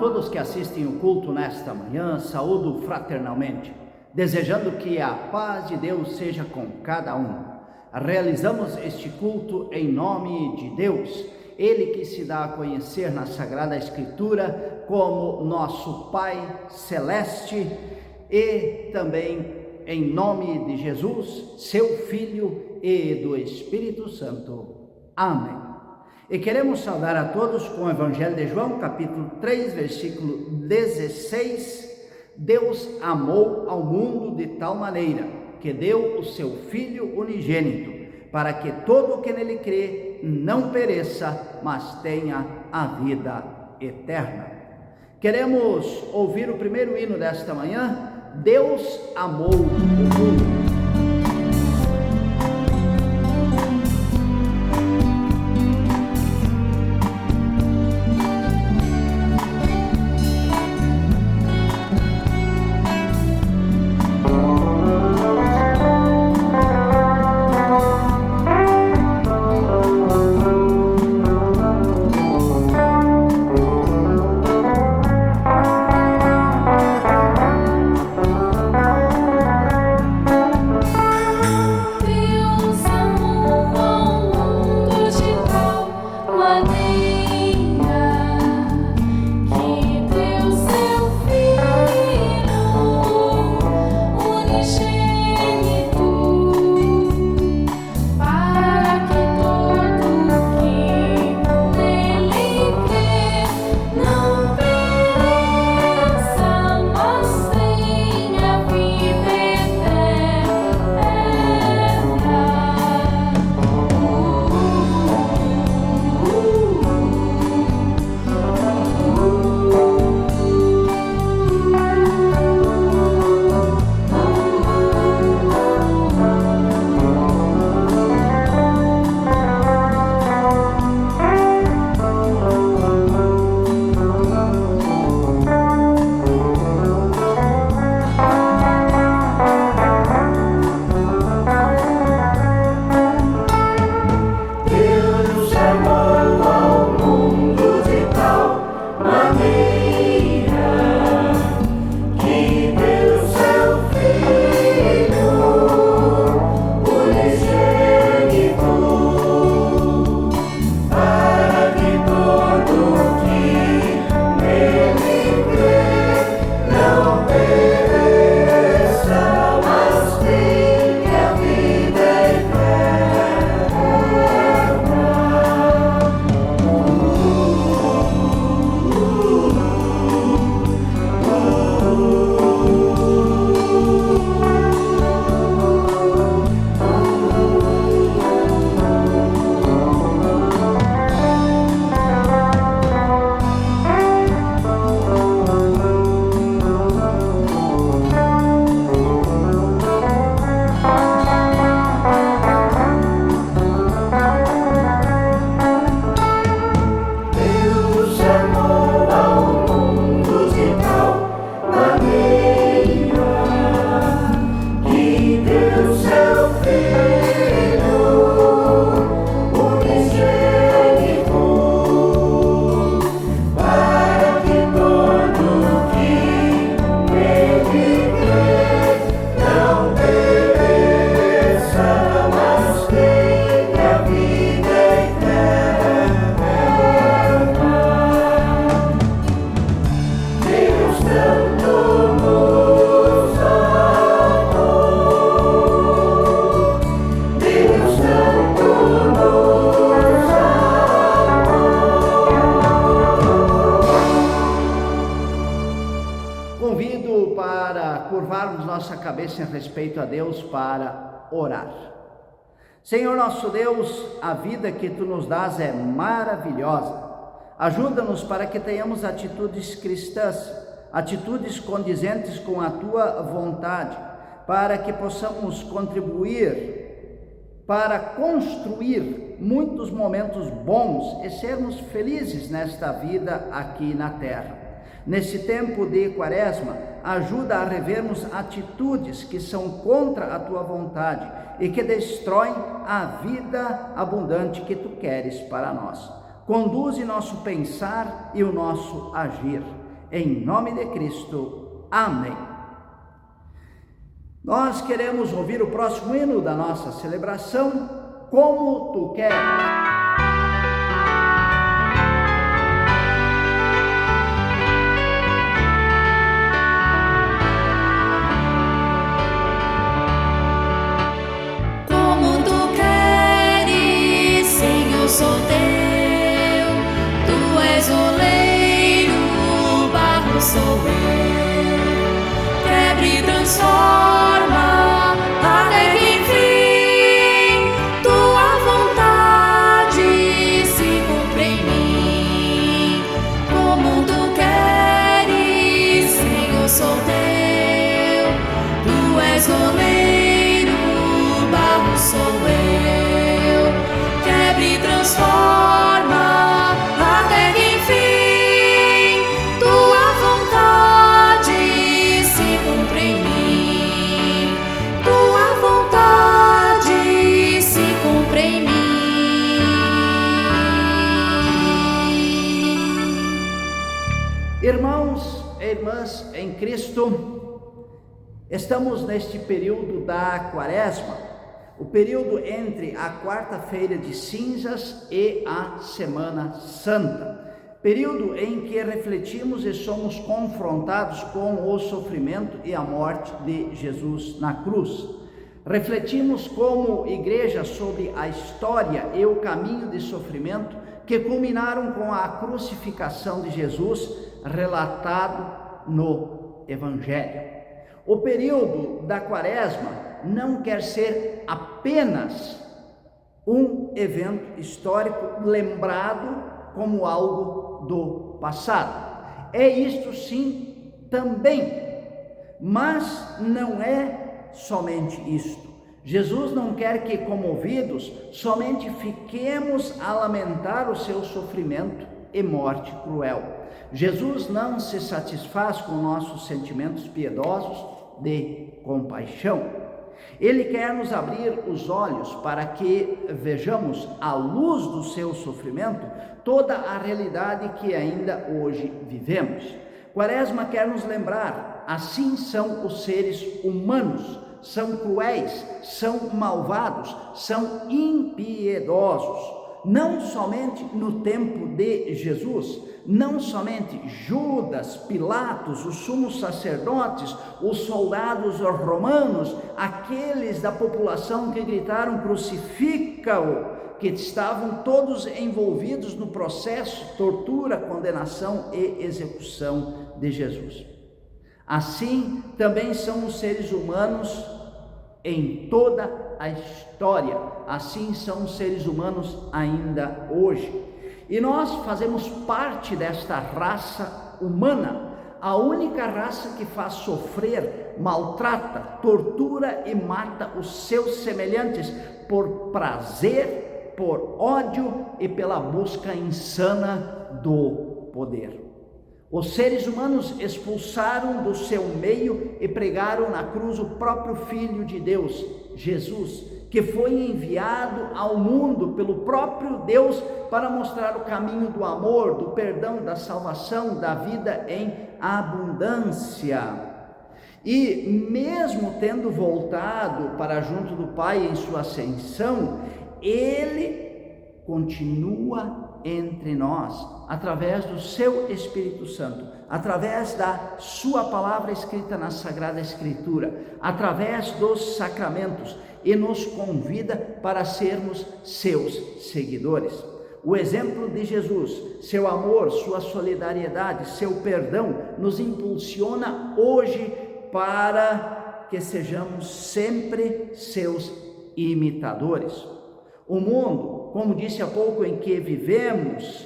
todos que assistem o culto nesta manhã, saúdo fraternalmente, desejando que a paz de Deus seja com cada um. Realizamos este culto em nome de Deus, Ele que se dá a conhecer na Sagrada Escritura como nosso Pai Celeste, e também em nome de Jesus, seu Filho e do Espírito Santo. Amém. E queremos saudar a todos com o Evangelho de João, capítulo 3, versículo 16. Deus amou ao mundo de tal maneira que deu o seu Filho unigênito, para que todo o que nele crê não pereça, mas tenha a vida eterna. Queremos ouvir o primeiro hino desta manhã. Deus amou o mundo. Nossa cabeça em respeito a Deus para orar. Senhor nosso Deus, a vida que Tu nos dás é maravilhosa. Ajuda-nos para que tenhamos atitudes cristãs, atitudes condizentes com a Tua vontade, para que possamos contribuir para construir muitos momentos bons e sermos felizes nesta vida aqui na terra. Nesse tempo de Quaresma, ajuda a revermos atitudes que são contra a Tua vontade e que destroem a vida abundante que Tu queres para nós. Conduze nosso pensar e o nosso agir. Em nome de Cristo. Amém. Nós queremos ouvir o próximo hino da nossa celebração, Como Tu Queres. Sou teu, tu és oleiro, barro sou eu. Quebra e transforma, até que enfim tua vontade se cumpra em mim. Como tu queres, Senhor, sou teu, tu és oleiro, barro sou eu. Transforma, até que enfim tua vontade se cumpra em mim. Tua vontade se cumpra em mim. Irmãos e irmãs em Cristo, estamos neste período da Quaresma, o período entre a quarta-feira de cinzas e a Semana Santa, período em que refletimos e somos confrontados com o sofrimento e a morte de Jesus na cruz. Refletimos como igreja sobre a história e o caminho de sofrimento que culminaram com a crucificação de Jesus, relatado no Evangelho. O período da Quaresma não quer ser apenas um evento histórico lembrado como algo do passado. É isto sim também, mas não é somente isto. Jesus não quer que, comovidos, somente fiquemos a lamentar o seu sofrimento e morte cruel. Jesus não se satisfaz com nossos sentimentos piedosos de compaixão. Ele quer nos abrir os olhos para que vejamos, à luz do seu sofrimento, toda a realidade que ainda hoje vivemos. Quaresma quer nos lembrar, assim são os seres humanos, são cruéis, são malvados, são impiedosos. Não somente no tempo de Jesus, não somente Judas, Pilatos, os sumos sacerdotes, os soldados romanos, aqueles da população que gritaram crucifica-o, que estavam todos envolvidos no processo, tortura, condenação e execução de Jesus. Assim também são os seres humanos em toda a história, assim são os seres humanos ainda hoje. E nós fazemos parte desta raça humana, a única raça que faz sofrer, maltrata, tortura e mata os seus semelhantes por prazer, por ódio e pela busca insana do poder. Os seres humanos expulsaram do seu meio e pregaram na cruz o próprio Filho de Deus, Jesus, que foi enviado ao mundo pelo próprio Deus para mostrar o caminho do amor, do perdão, da salvação, da vida em abundância. E mesmo tendo voltado para junto do Pai em sua ascensão, ele continua entre nós, através do seu Espírito Santo, através da sua palavra escrita na Sagrada Escritura, através dos sacramentos, e nos convida para sermos seus seguidores. O exemplo de Jesus, seu amor, sua solidariedade, seu perdão, nos impulsiona hoje para que sejamos sempre seus imitadores. O mundo, como disse há pouco, em que vivemos,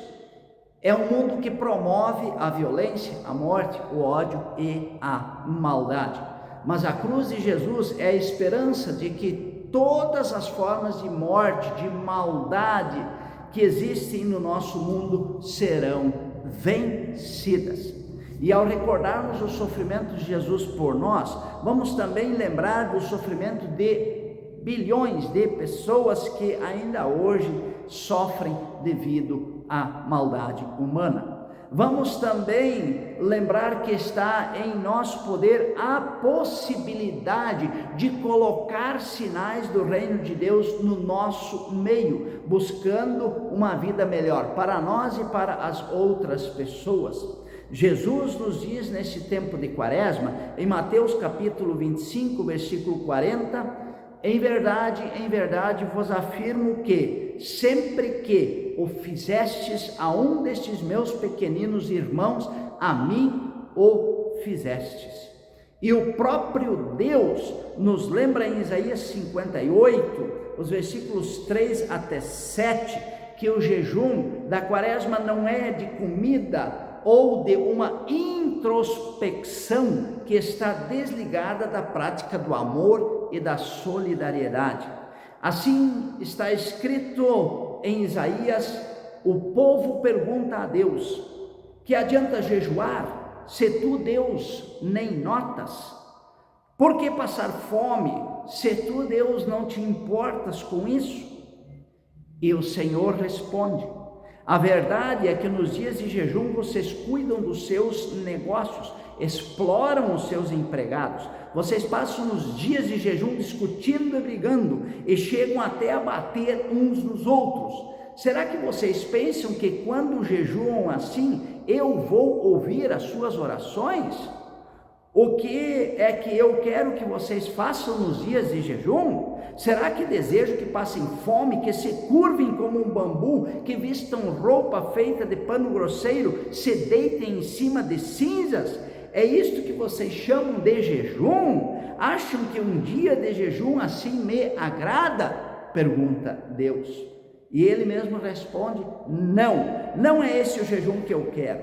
é um mundo que promove a violência, a morte, o ódio e a maldade. Mas a cruz de Jesus é a esperança de que todas as formas de morte, de maldade que existem no nosso mundo serão vencidas. E ao recordarmos o sofrimento de Jesus por nós, vamos também lembrar do sofrimento de bilhões de pessoas que ainda hoje sofrem devido à maldade humana. Vamos também lembrar que está em nosso poder a possibilidade de colocar sinais do reino de Deus no nosso meio, buscando uma vida melhor para nós e para as outras pessoas. Jesus nos diz nesse tempo de Quaresma, em Mateus capítulo 25, versículo 40, em verdade vos afirmo que, sempre que o fizestes a um destes meus pequeninos irmãos, a mim o fizestes. E o próprio Deus nos lembra em Isaías 58, os versículos 3 até 7, que o jejum da Quaresma não é de comida ou de uma introspecção que está desligada da prática do amor e da solidariedade. Assim está escrito em Isaías: o povo pergunta a Deus: que adianta jejuar, se tu, Deus, nem notas? Por que passar fome, se tu, Deus, não te importas com isso? E o Senhor responde: a verdade é que nos dias de jejum vocês cuidam dos seus negócios, exploram os seus empregados. Vocês passam os dias de jejum discutindo e brigando e chegam até a bater uns nos outros. Será que vocês pensam que quando jejuam assim, eu vou ouvir as suas orações? O que é que eu quero que vocês façam nos dias de jejum? Será que desejo que passem fome, que se curvem como um bambu, que vistam roupa feita de pano grosseiro, se deitem em cima de cinzas? É isto que vocês chamam de jejum? Acham que um dia de jejum assim me agrada? Pergunta Deus. E ele mesmo responde: não é esse o jejum que eu quero.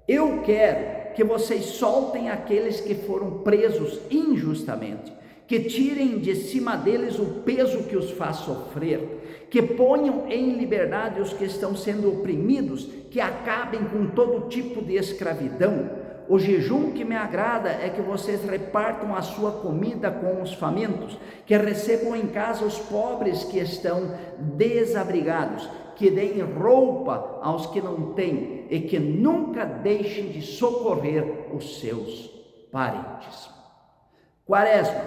Eu quero que vocês soltem aqueles que foram presos injustamente, que tirem de cima deles o peso que os faz sofrer, que ponham em liberdade os que estão sendo oprimidos, que acabem com todo tipo de escravidão. O jejum que me agrada é que vocês repartam a sua comida com os famintos, que recebam em casa os pobres que estão desabrigados, que deem roupa aos que não têm e que nunca deixem de socorrer os seus parentes. Quaresma,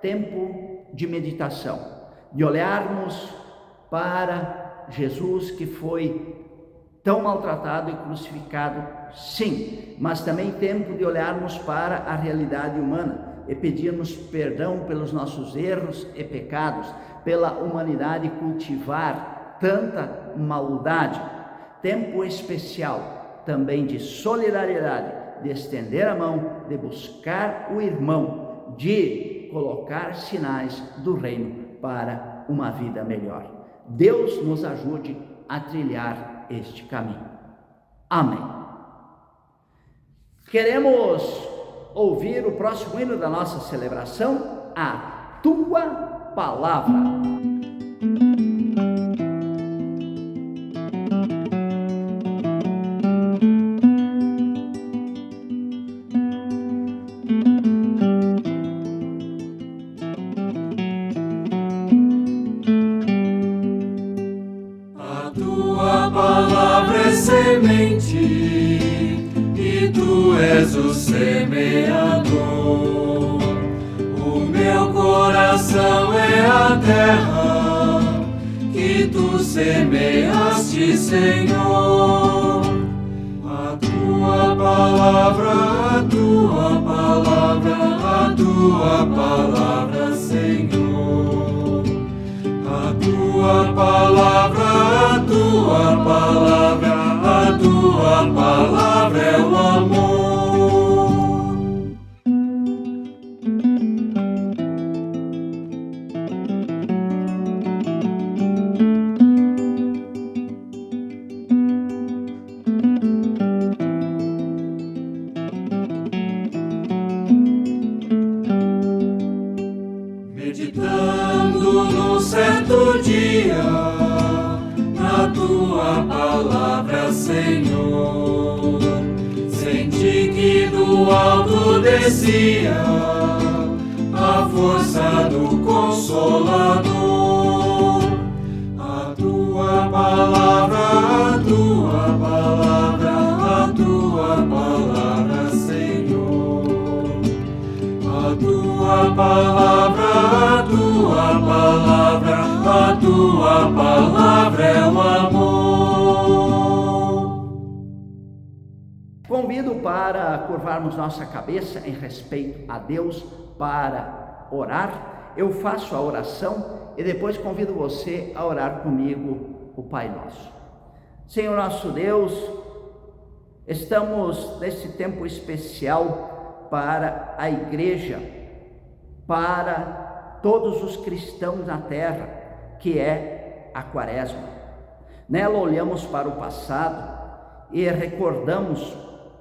tempo de meditação, de olharmos para Jesus que foi tão maltratado e crucificado, sim, mas também tempo de olharmos para a realidade humana e pedirmos perdão pelos nossos erros e pecados, pela humanidade cultivar tanta maldade. Tempo especial também de solidariedade, de estender a mão, de buscar o irmão, de colocar sinais do reino para uma vida melhor. Deus nos ajude a trilhar este caminho. Amém. Queremos ouvir o próximo hino da nossa celebração, A Tua Palavra. Semente, e tu és o semeador. O meu coração é a terra que tu semeaste, Senhor. A tua palavra, a tua palavra, a tua palavra, Senhor. A tua palavra, a tua palavra, a tua palavra é o amor. Meditando num certo dia na tua palavra, Senhor, senti que do alto descia a força do Consolador. A tua palavra, a tua palavra, tua palavra é o amor. Convido para curvarmos nossa cabeça em respeito a Deus para orar. Eu faço a oração e depois convido você a orar comigo o Pai Nosso. Senhor nosso Deus, estamos nesse tempo especial para a igreja, para todos os cristãos na terra, que é a Quaresma. Nela olhamos para o passado e recordamos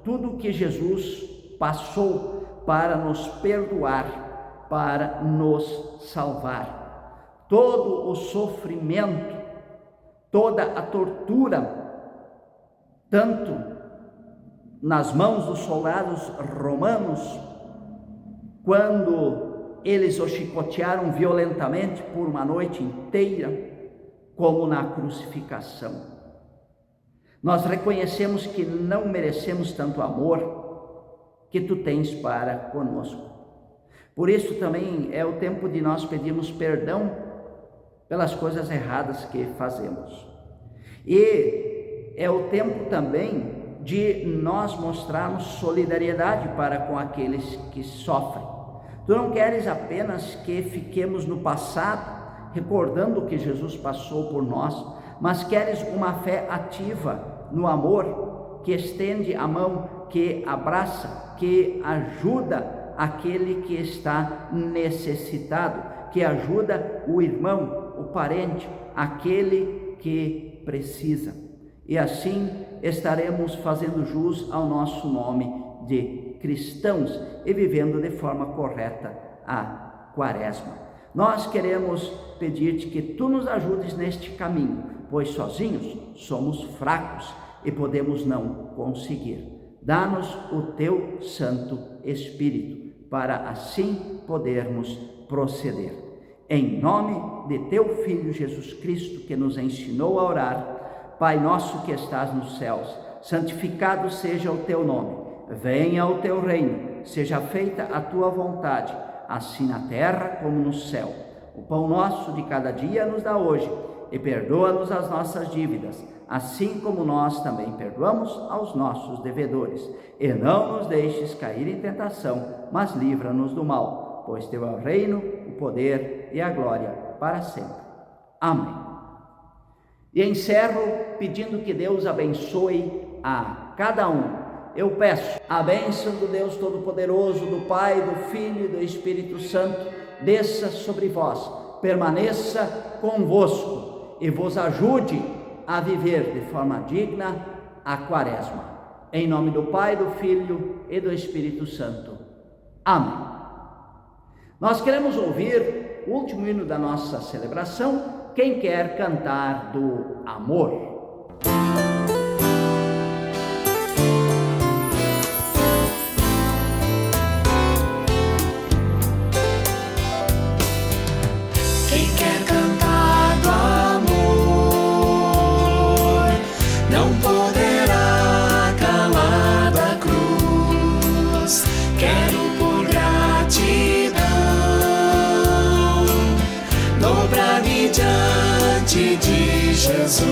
tudo que Jesus passou para nos perdoar, para nos salvar. Todo o sofrimento, toda a tortura, tanto nas mãos dos soldados romanos, quando eles o chicotearam violentamente por uma noite inteira, como na crucificação. Nós reconhecemos que não merecemos tanto amor que tu tens para conosco. Por isso também é o tempo de nós pedirmos perdão pelas coisas erradas que fazemos. E é o tempo também de nós mostrarmos solidariedade para com aqueles que sofrem. Tu não queres apenas que fiquemos no passado, recordando o que Jesus passou por nós, mas queres uma fé ativa no amor, que estende a mão, que abraça, que ajuda aquele que está necessitado, que ajuda o irmão, o parente, aquele que precisa. E assim estaremos fazendo jus ao nosso nome de cristãos e vivendo de forma correta a Quaresma. Nós queremos pedir-te que tu nos ajudes neste caminho, pois sozinhos somos fracos e podemos não conseguir. Dá-nos o teu Santo Espírito, para assim podermos proceder. Em nome de teu Filho Jesus Cristo, que nos ensinou a orar: Pai nosso que estás nos céus, santificado seja o teu nome. Venha o teu reino, seja feita a tua vontade, assim na terra como no céu. O pão nosso de cada dia nos dá hoje, e perdoa-nos as nossas dívidas, assim como nós também perdoamos aos nossos devedores. E não nos deixes cair em tentação, mas livra-nos do mal, pois teu é o reino, o poder e a glória para sempre. Amém. E encerro pedindo que Deus abençoe a cada um. Eu peço a bênção do Deus Todo-Poderoso, do Pai, do Filho e do Espírito Santo, desça sobre vós, permaneça convosco e vos ajude a viver de forma digna a Quaresma. Em nome do Pai, do Filho e do Espírito Santo. Amém. Nós queremos ouvir o último hino da nossa celebração. Quem quer cantar do amor? Diante de Jesus,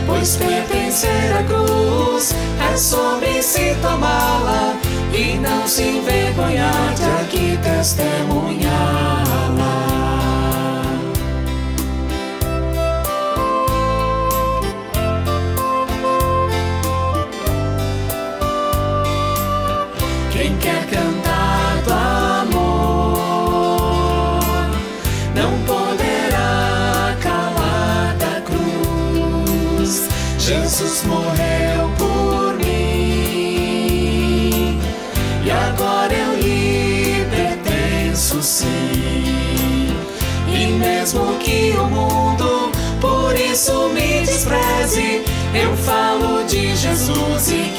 pois pertencer à cruz é sobre si tomá-la e não se envergonhar de aqui testemunhá-la. Quem quer cantar do amor não poderá calar da cruz. Jesus morreu por mim e agora eu lhe pertenço, sim. E mesmo que o mundo por isso me despreze, eu falo de Jesus e